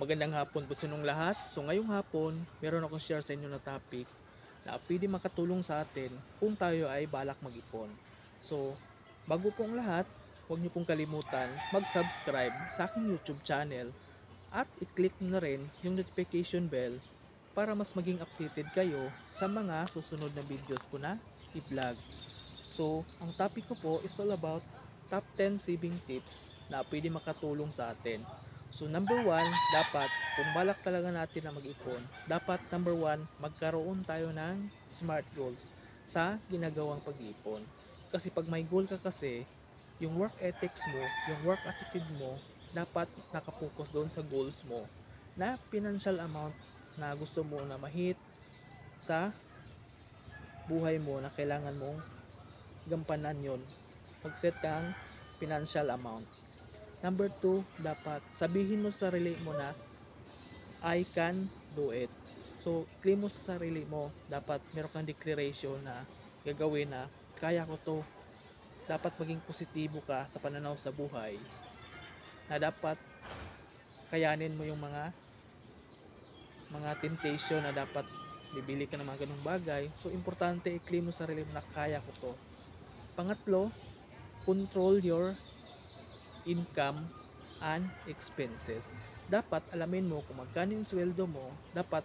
Magandang hapon po sa inyong lahat. So ngayong hapon, meron akong share sa inyo na topic na pwede makatulong sa atin kung tayo ay balak mag-ipon. So, bago po ang lahat, huwag niyo pong kalimutan mag-subscribe sa aking YouTube channel at i-click na rin yung notification bell para mas maging updated kayo sa mga susunod na videos ko na i-vlog. So, ang topic ko po is all about top 10 saving tips na pwede makatulong sa atin. So, number 1, dapat kung balak talaga natin na mag-ipon, dapat number 1, magkaroon tayo ng smart goals sa ginagawang pag-iipon. Kasi pag may goal ka kasi, yung work ethics mo, yung work attitude mo, dapat nakapokus doon sa goals mo na financial amount na gusto mo na ma-hit sa buhay mo na kailangan mong gampanan yon. Mag-set kang financial amount. Number 2, dapat sabihin mo sa sarili mo na I can do it. So, i-claim mo sa sarili mo, dapat meron kang declaration na gagawin na kaya ko to. Dapat maging positibo ka sa pananaw sa buhay na dapat kayanin mo yung mga temptation na dapat bibili ka ng mga ganung bagay. So, importante i-claim mo sa sarili mo na kaya ko to. Pangatlo, control your income and expenses. Dapat alamin mo kung magkano yung sweldo mo, dapat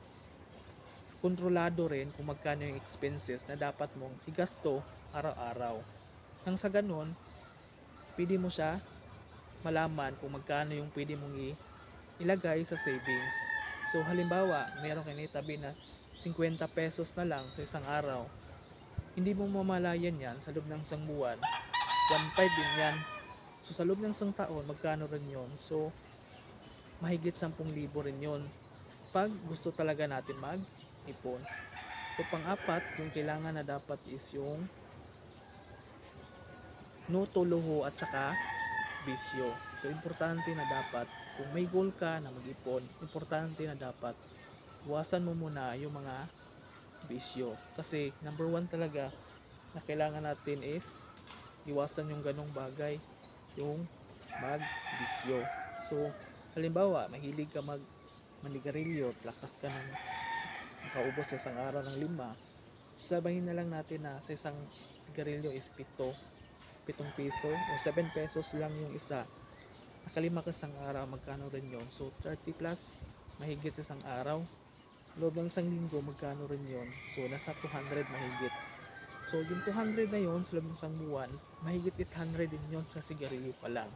kontrolado rin kung magkano yung expenses na dapat mong igasto araw-araw. Nang sa ganun, pwede mo siya malaman kung magkano yung pwede mong ilagay sa savings. So halimbawa, meron kayo naitabi na 50 pesos na lang sa isang araw. Hindi mo mamalayan yan sa loob ng isang buwan. 1.5 din yan. So sa loob ng isang taon, magkano rin yon? So mahigit 10,000 rin yon pag gusto talaga natin mag-ipon. So pang-apat, yung kailangan na dapat is yung no to luho at saka bisyo. So importante na dapat kung may goal ka na mag-ipon, importante na dapat iwasan mo muna yung mga bisyo. Kasi number 1 talaga na kailangan natin is iwasan yung ganong bagay, yung mag-bisyo. So, halimbawa, mahilig ka manigarilyo, lakas ka ng makaubos sa isang araw ng 5, sabahin na lang natin na sa isang sigarilyo is 7 piso o 7 pesos lang yung isa. Nakalima ka isang araw, magkano rin yon? So, 30 plus, mahigit sa isang araw. Sa loob ng isang linggo, magkano rin yon? So, nasa 200 mahigit. So, yung 200 na yon sa loob ng isang buwan, mahigit 800 din yon sa sigarilyo pa lang.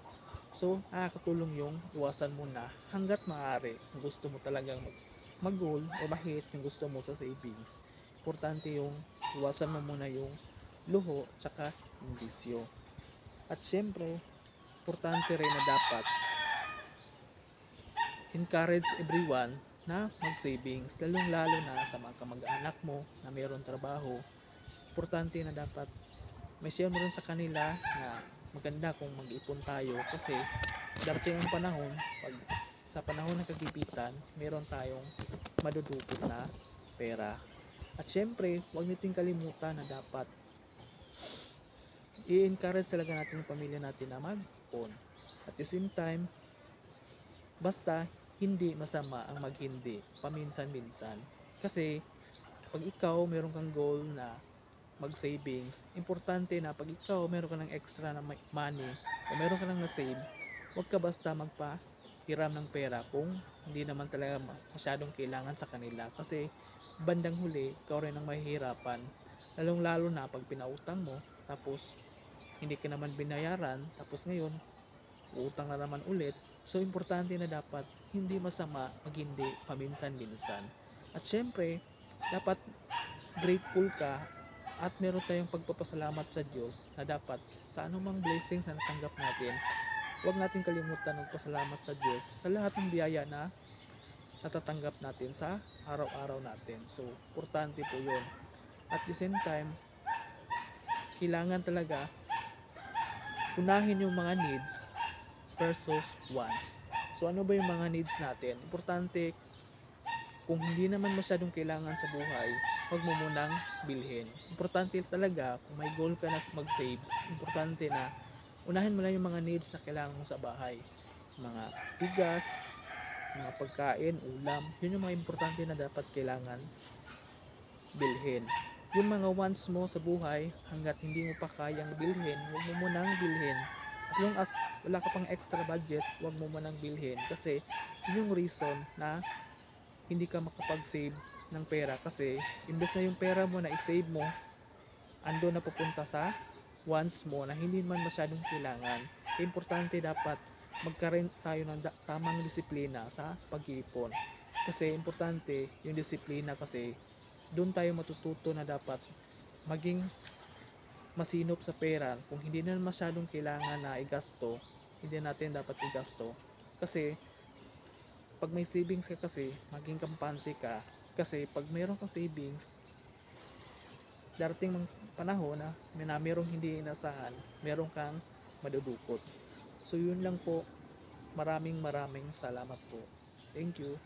So, nakakatulong yung iwasan mo na hanggat maaari kung gusto mo talagang mag-goal o mahit yung gusto mo sa savings. Importante yung iwasan mo muna yung luho tsaka yung bisyo. At syempre, importante rin na dapat encourage everyone na mag-savings, lalong-lalo na sa mga kamag-anak mo na mayroon trabaho. Importante na dapat may share mo rin sa kanila na maganda kung mag-ipon tayo kasi darating ang panahon, pag sa panahon ng kagipitan, meron tayong madudukot na pera. At syempre, huwag nating kalimutan na dapat i-encourage talaga natin yung pamilya natin na mag-ipon. At the same time, basta hindi masama ang maghindi paminsan-minsan. Kasi pag ikaw meron kang goal na mag-savings, importante na pag ikaw meron ka ng extra na money o meron ka nang na-save, huwag ka basta magpahiram ng pera kung hindi naman talaga masyadong kailangan sa kanila. Kasi bandang huli, ikaw rin ang mahihirapan. Lalong-lalo na pag pinautang mo, tapos hindi ka naman binayaran, tapos ngayon, utang na naman ulit. So, importante na dapat hindi masama maghindi paminsan-minsan. At syempre, dapat grateful ka at meron tayong pagpapasalamat sa Diyos na dapat sa anumang blessings na natanggap natin, huwag natin kalimutan magpasalamat sa Diyos sa lahat ng biyaya na natatanggap natin sa araw-araw natin. So, importante po yun. At the same time, kailangan talaga unahin yung mga needs versus wants. So ano ba yung mga needs natin? Importante, kung hindi naman masyadong kailangan sa buhay, huwag mo munang bilhin. Importante talaga, kung may goal ka na mag-saves, importante na unahin mo lang yung mga needs na kailangan mo sa bahay. Mga bigas, mga pagkain, ulam. Yun yung mga importante na dapat kailangan bilhin. Yung mga wants mo sa buhay, hanggat hindi mo pa kayang bilhin, huwag mo munang bilhin. As long as wala ka pang extra budget, huwag mo munang bilhin. Kasi yun yung reason na hindi ka makapag-save ng pera. Kasi imbes na yung pera mo na i-save mo, ando na pupunta sa wants mo na hindi man masyadong kailangan. Importante dapat magkaroon tayo ng tamang disiplina sa pag-iipon. Kasi importante yung disiplina, kasi doon tayo matututo na dapat maging masinop sa pera. Kung hindi na masyadong kailangan na igasto, hindi natin dapat igasto. Kasi pag may savings ka, kasi maging kampante ka. Kasi pag mayroon kang savings, darating mang panahon na merong hindi inasahan, meron kang madudukot. So yun lang po. Maraming salamat po. Thank you.